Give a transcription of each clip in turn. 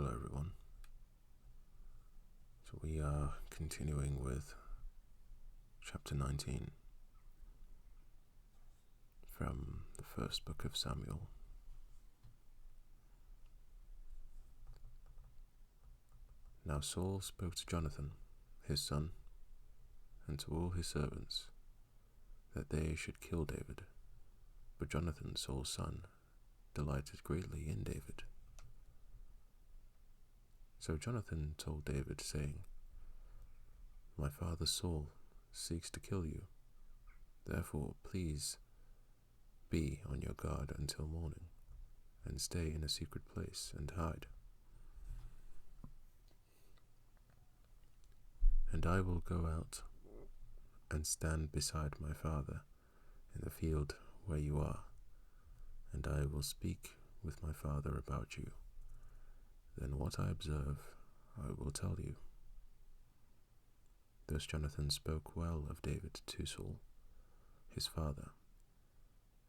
Hello everyone. So we are continuing with chapter 19 from the first book of Samuel. Now Saul spoke to Jonathan, his son, and to all his servants, that they should kill David. But Jonathan, Saul's son, delighted greatly in David. So Jonathan told David, saying, My father Saul seeks to kill you. Therefore, please be on your guard until morning, and stay in a secret place and hide. And I will go out and stand beside my father in the field where you are, and I will speak with my father about you. Then what I observe I will tell you. Thus Jonathan spoke well of David to Saul, his father,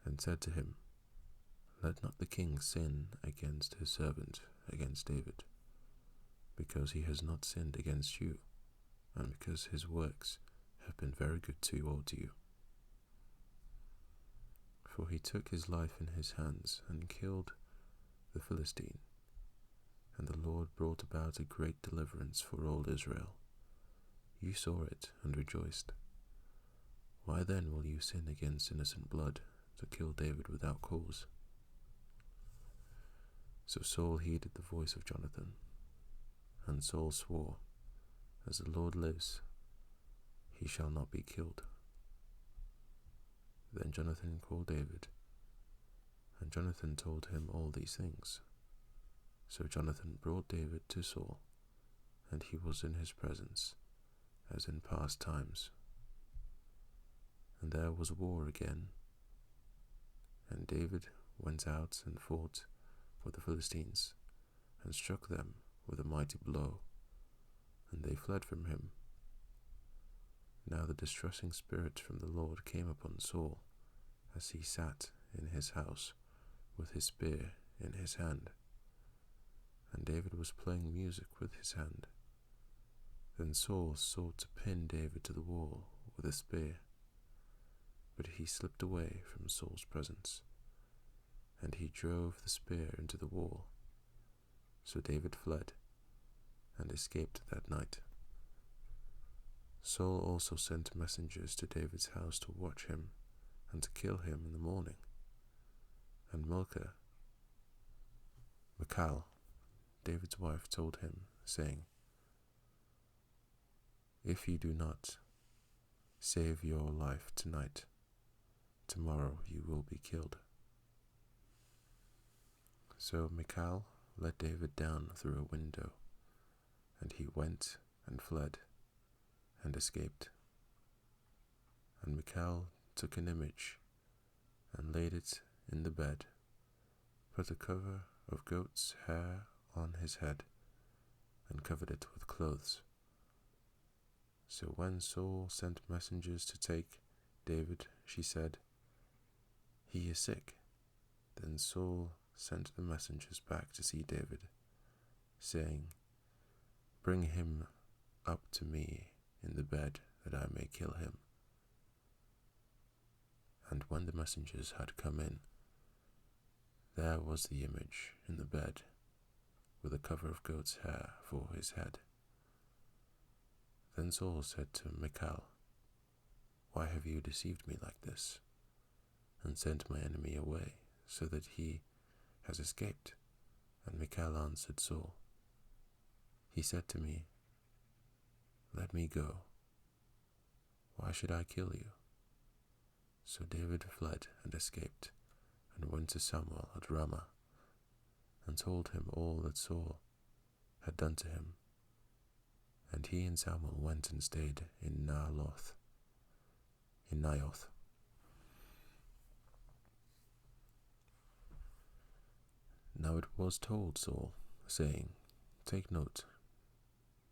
and said to him, Let not the king sin against his servant, against David, because he has not sinned against you, and because his works have been very good toward you. For he took his life in his hands and killed the Philistine, and the Lord brought about a great deliverance for all Israel. You saw it and rejoiced. Why then will you sin against innocent blood to kill David without cause? So Saul heeded the voice of Jonathan, and Saul swore, As the Lord lives, he shall not be killed. Then Jonathan called David, and Jonathan told him all these things. So Jonathan brought David to Saul, and he was in his presence, as in past times. And there was war again, and David went out and fought for the Philistines, and struck them with a mighty blow, and they fled from him. Now the distressing spirit from the Lord came upon Saul, as he sat in his house with his spear in his hand. And David was playing music with his hand. Then Saul sought to pin David to the wall with a spear, but he slipped away from Saul's presence, and he drove the spear into the wall. So David fled, and escaped that night. Saul also sent messengers to David's house to watch him, and to kill him in the morning. And Michal, David's wife, told him, saying, If you do not save your life tonight, tomorrow you will be killed. So Michal let David down through a window, and he went and fled and escaped. And Michal took an image and laid it in the bed, put a cover of goat's hair on his head, and covered it with clothes. So when Saul sent messengers to take David, she said, He is sick. Then Saul sent the messengers back to see David, saying, Bring him up to me in the bed, that I may kill him. And when the messengers had come in, there was the image in the bed, with a cover of goat's hair for his head. Then Saul said to Michal, Why have you deceived me like this, and sent my enemy away, so that he has escaped? And Michal answered Saul, He said to me, Let me go. Why should I kill you? So David fled and escaped, and went to Samuel at Ramah, and told him all that Saul had done to him. And he and Samuel went and stayed in Naioth. Now it was told Saul, saying, Take note,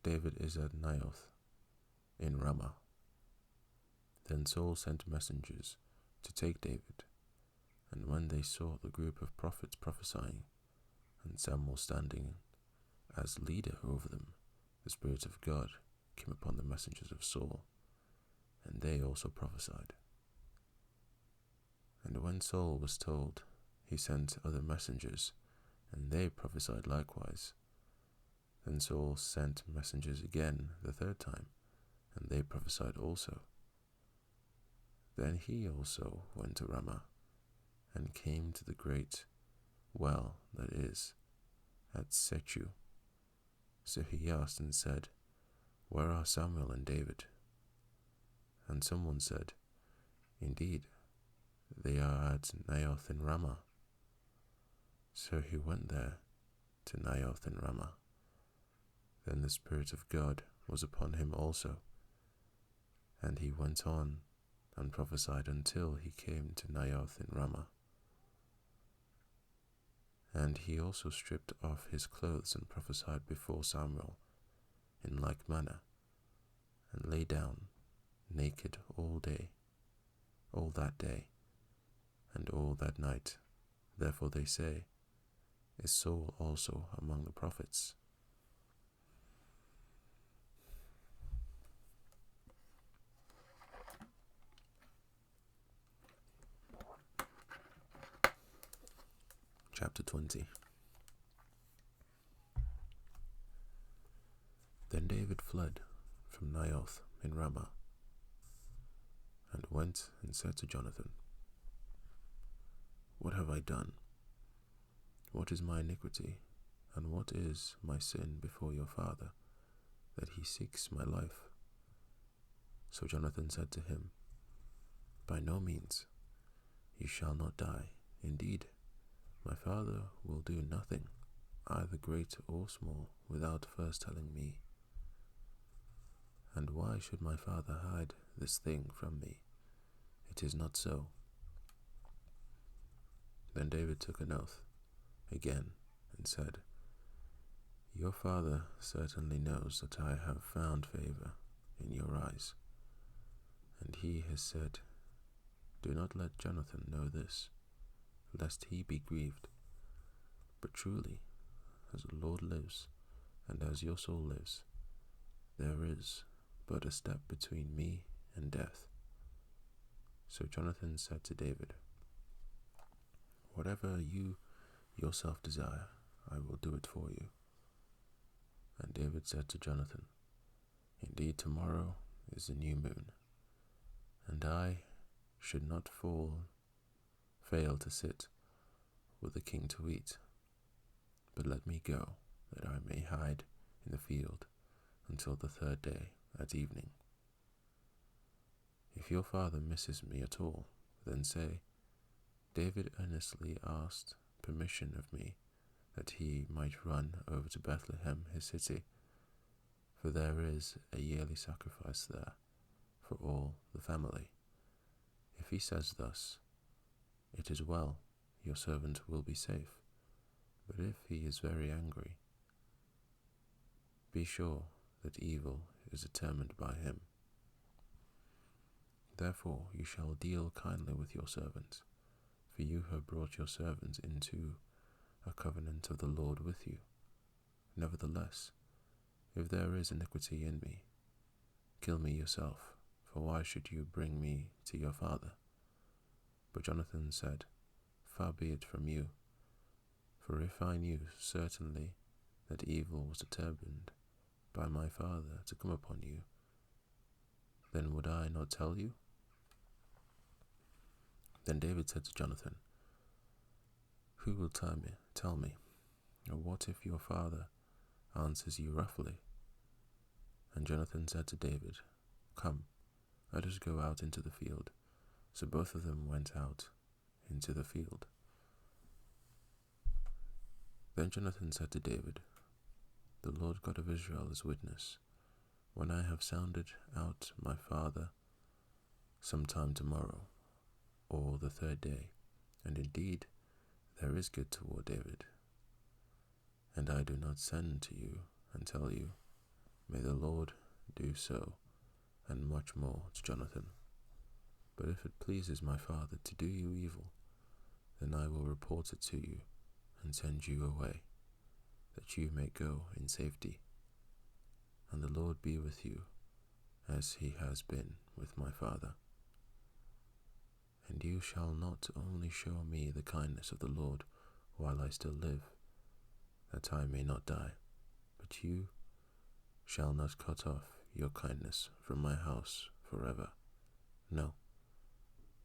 David is at Naioth in Ramah. Then Saul sent messengers to take David, and when they saw the group of prophets prophesying, and Samuel standing as leader over them, the Spirit of God came upon the messengers of Saul, and they also prophesied. And when Saul was told, he sent other messengers, and they prophesied likewise. Then Saul sent messengers again the third time, and they prophesied also. Then he also went to Ramah, and came to the great well that is at Sechu. So he asked and said, Where are Samuel and David? And someone said, Indeed, they are at Naioth in Ramah. So he went there to Naioth in Ramah. Then the Spirit of God was upon him also, and he went on and prophesied until he came to Naioth in Ramah. And he also stripped off his clothes and prophesied before Samuel in like manner, and lay down naked all that day, and all that night. Therefore they say, Is Saul also among the prophets? Chapter 20. Then David fled from Naioth in Ramah, and went and said to Jonathan, What have I done? What is my iniquity, and what is my sin before your father, that he seeks my life? So Jonathan said to him, By no means, you shall not die. Indeed, my father will do nothing, either great or small, without first telling me. And why should my father hide this thing from me? It is not so. Then David took an oath again and said, Your father certainly knows that I have found favor in your eyes. And he has said, Do not let Jonathan know this, lest he be grieved. But truly, as the Lord lives, and as your soul lives, there is but a step between me and death. So Jonathan said to David, Whatever you yourself desire, I will do it for you. And David said to Jonathan, Indeed, tomorrow is the new moon, and I should not fail to sit with the king to eat. But let me go, that I may hide in the field until the third day at evening. If your father misses me at all, then say, David earnestly asked permission of me, that he might run over to Bethlehem his city, for there is a yearly sacrifice there for all the family. If he says thus, It is well, your servant will be safe. But if he is very angry, be sure that evil is determined by him. Therefore you shall deal kindly with your servant, for you have brought your servant into a covenant of the Lord with you. Nevertheless, if there is iniquity in me, kill me yourself, for why should you bring me to your father? But Jonathan said, Far be it from you, for if I knew certainly that evil was determined by my father to come upon you, then would I not tell you? Then David said to Jonathan, Who will tell me, or what if your father answers you roughly? And Jonathan said to David, Come, let us go out into the field. So both of them went out into the field. Then Jonathan said to David, The Lord God of Israel is witness, when I have sounded out my father sometime tomorrow, or the third day, and indeed there is good toward David, and I do not send to you and tell you, May the Lord do so, and much more to Jonathan. But if it pleases my father to do you evil, then I will report it to you and send you away. that you may go in safety. And the Lord be with you, as he has been with my father. And you shall not only show me the kindness of the Lord while I still live, that I may not die, but you shall not cut off your kindness from my house forever. No,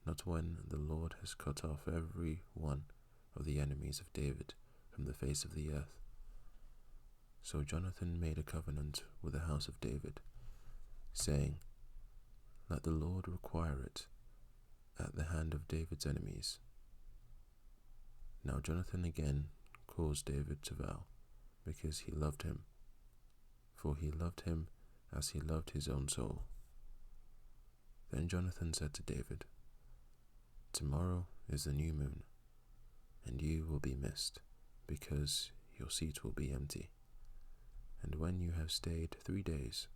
not when the Lord has cut off every one of the enemies of David from the face of the earth. So Jonathan made a covenant with the house of David, saying, Let the Lord require it at the hand of David's enemies. Now Jonathan again caused David to vow, because he loved him, for he loved him as he loved his own soul. Then Jonathan said to David, Tomorrow is the new moon, and you will be missed, because your seat will be empty. And when you have stayed 3 days,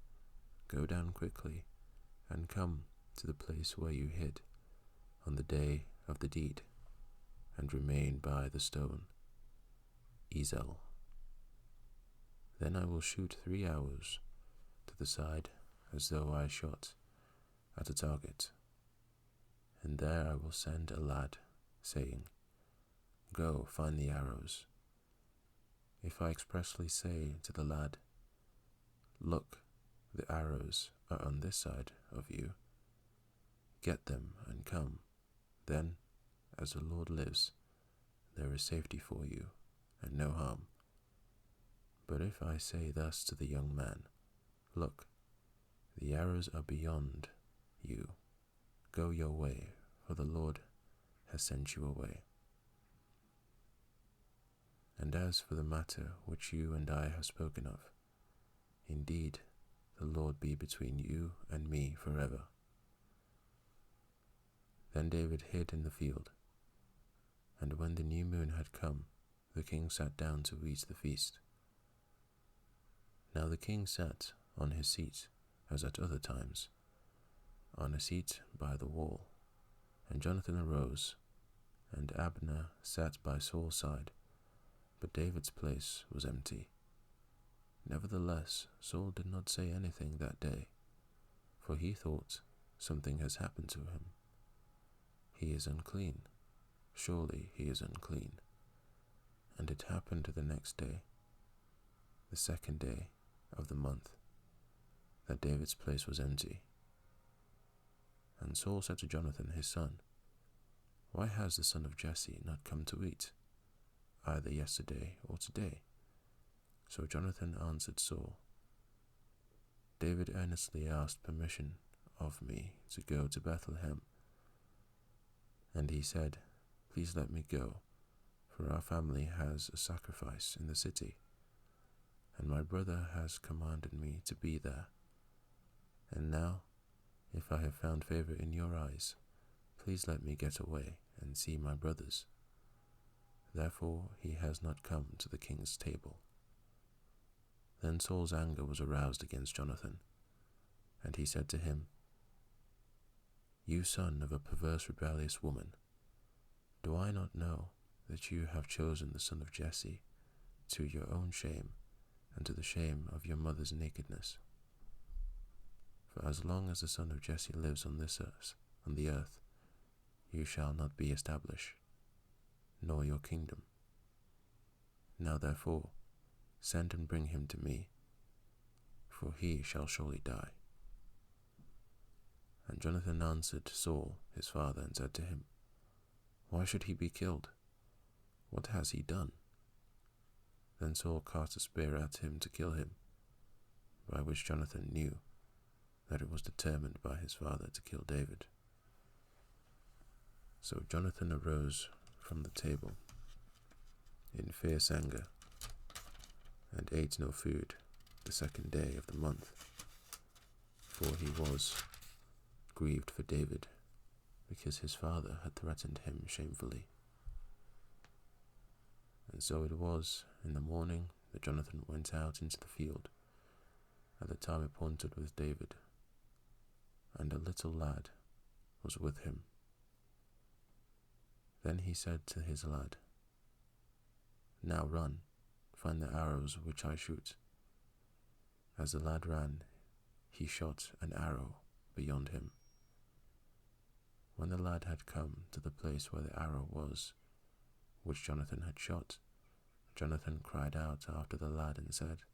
go down quickly and come to the place where you hid on the day of the deed, and remain by the stone Ezel. Then I will shoot 3 arrows to the side as though I shot at a target, and there I will send a lad, saying, Go, find the arrows. If I expressly say to the lad, Look, the arrows are on this side of you, get them and come, then, as the Lord lives, there is safety for you, and no harm. But if I say thus to the young man, Look, the arrows are beyond you, go your way, for the Lord has sent you away. And as for the matter which you and I have spoken of, indeed, the Lord be between you and me forever. Then David hid in the field, and when the new moon had come, the king sat down to eat the feast. Now the king sat on his seat, as at other times, on a seat by the wall, and Jonathan arose, and Abner sat by Saul's side, but David's place was empty. Nevertheless, Saul did not say anything that day, for he thought, Something has happened to him. He is unclean. Surely he is unclean. And it happened the next day, the 2nd day of the month, that David's place was empty. And Saul said to Jonathan his son, Why has the son of Jesse not come to eat, either yesterday or today? So Jonathan answered Saul, David earnestly asked permission of me to go to Bethlehem. And he said, Please let me go, for our family has a sacrifice in the city, and my brother has commanded me to be there. And now, if I have found favor in your eyes, please let me get away and see my brothers. Therefore he has not come to the king's table. Then Saul's anger was aroused against Jonathan, and he said to him, You son of a perverse rebellious woman, do I not know that you have chosen the son of Jesse to your own shame and to the shame of your mother's nakedness? For as long as the son of Jesse lives on the earth, you shall not be established, nor your kingdom. Now therefore, send and bring him to me, for he shall surely die. And Jonathan answered Saul his father and said to him, Why should he be killed? What has he done? Then Saul cast a spear at him to kill him, by which Jonathan knew that it was determined by his father to kill David. So Jonathan arose from the table in fierce anger, and ate no food the 2nd day of the month, for he was grieved for David, because his father had threatened him shamefully. And so it was in the morning that Jonathan went out into the field at the time appointed with David, and a little lad was with him. Then he said to his lad, Now run, find the arrows which I shoot?" As the lad ran, he shot an arrow beyond him. When the lad had come to the place where the arrow was, which Jonathan had shot, Jonathan cried out after the lad and said,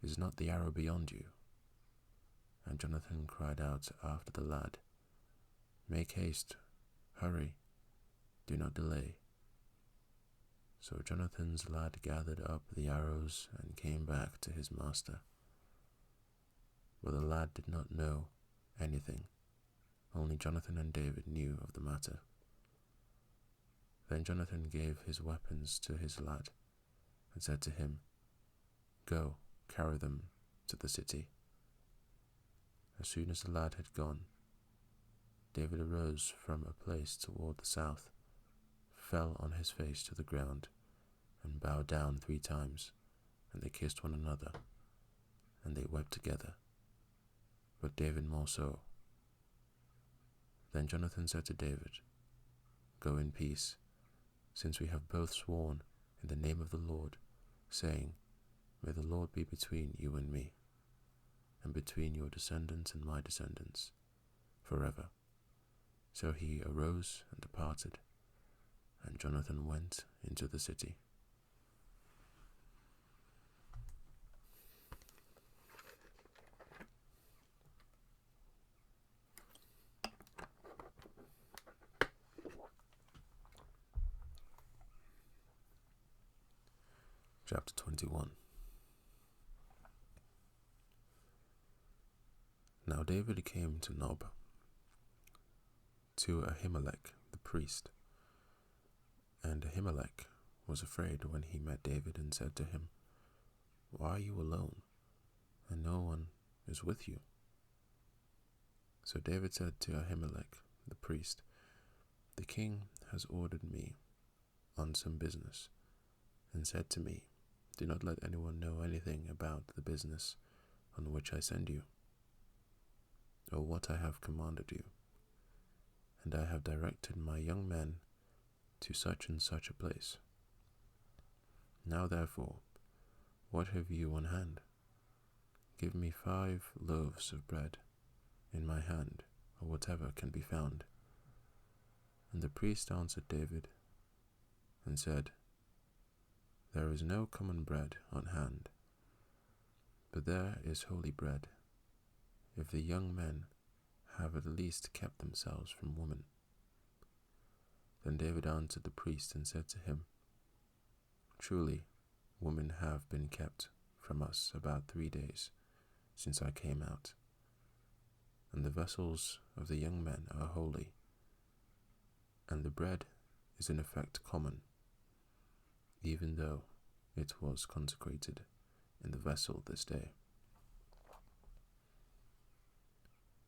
"Is not the arrow beyond you?" And Jonathan cried out after the lad, "Make haste, hurry, do not delay." So Jonathan's lad gathered up the arrows and came back to his master. But the lad did not know anything. Only Jonathan and David knew of the matter. Then Jonathan gave his weapons to his lad and said to him, "Go, carry them to the city." As soon as the lad had gone, David arose from a place toward the south, fell on his face to the ground, and bowed down 3 times, and they kissed one another, and they wept together, but David more so. Then Jonathan said to David, "Go in peace, since we have both sworn in the name of the Lord, saying, 'May the Lord be between you and me, and between your descendants and my descendants, forever.'" So he arose and departed, and Jonathan went into the city. Chapter 21. Now David came to Nob, to Ahimelech the priest. And Ahimelech was afraid when he met David and said to him, "Why are you alone, and no one is with you?" So David said to Ahimelech the priest, "The king has ordered me on some business, and said to me, 'Do not let anyone know anything about the business on which I send you, or what I have commanded you. And I have directed my young men to such and such a place. Now therefore, what have you on hand? Give me 5 loaves of bread in my hand, or whatever can be found." And the priest answered David and said, "There is no common bread on hand, but there is holy bread, if the young men have at least kept themselves from women." Then David answered the priest and said to him, "Truly, women have been kept from us about 3 days since I came out, and the vessels of the young men are holy, and the bread is in effect common, even though it was consecrated in the vessel this day."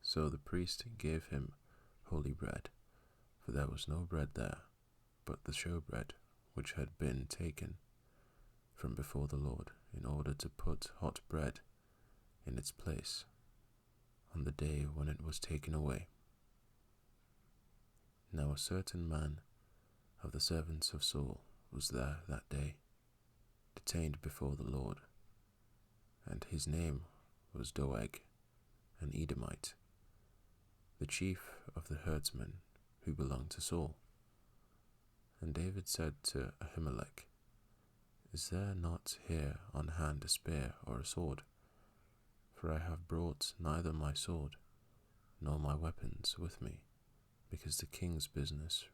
So the priest gave him holy bread, for there was no bread there but the showbread which had been taken from before the Lord, in order to put hot bread in its place on the day when it was taken away. Now a certain man of the servants of Saul was there that day, detained before the Lord, and his name was Doeg, an Edomite, the chief of the herdsmen who belonged to Saul. And David said to Ahimelech, "Is there not here on hand a spear or a sword? For I have brought neither my sword nor my weapons with me, because the king's business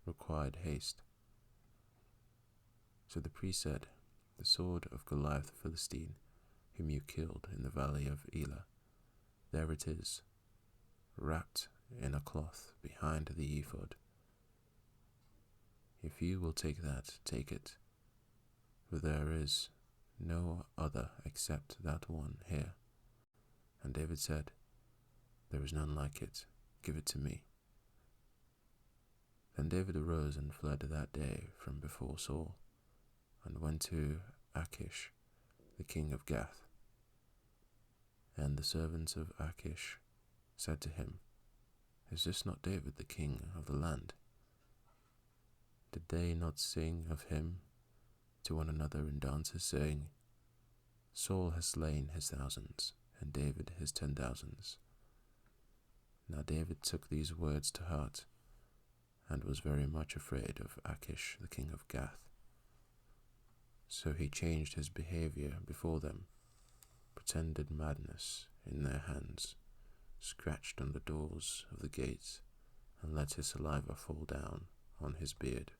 required haste." So the priest said, "The sword of Goliath the Philistine, whom you killed in the valley of Elah, there it is, wrapped in a cloth behind the ephod. If you will take that, take it, for there is no other except that one here." And David said, "There is none like it, give it to me." Then David arose and fled that day from before Saul, and went to Achish, the king of Gath. And the servants of Achish said to him, "Is this not David the king of the land? Did they not sing of him to one another in dances, saying, Saul has slain his thousands, and David his 10,000s. Now David took these words to heart, and was very much afraid of Achish the king of Gath. So he changed his behavior before them, pretended madness in their hands, scratched on the doors of the gates, and let his saliva fall down on his beard.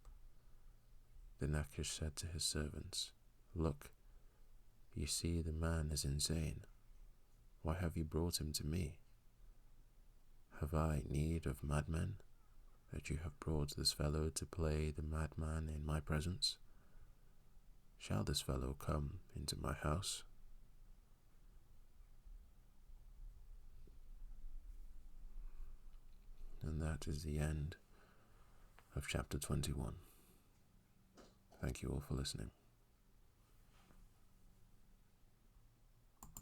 Then Achish said to his servants, Look, you see the man is insane. Why have you brought him to me? Have I need of madmen, that you have brought this fellow to play the madman in my presence? Shall this fellow come into my house? And that is the end of chapter 21. Thank you all for listening.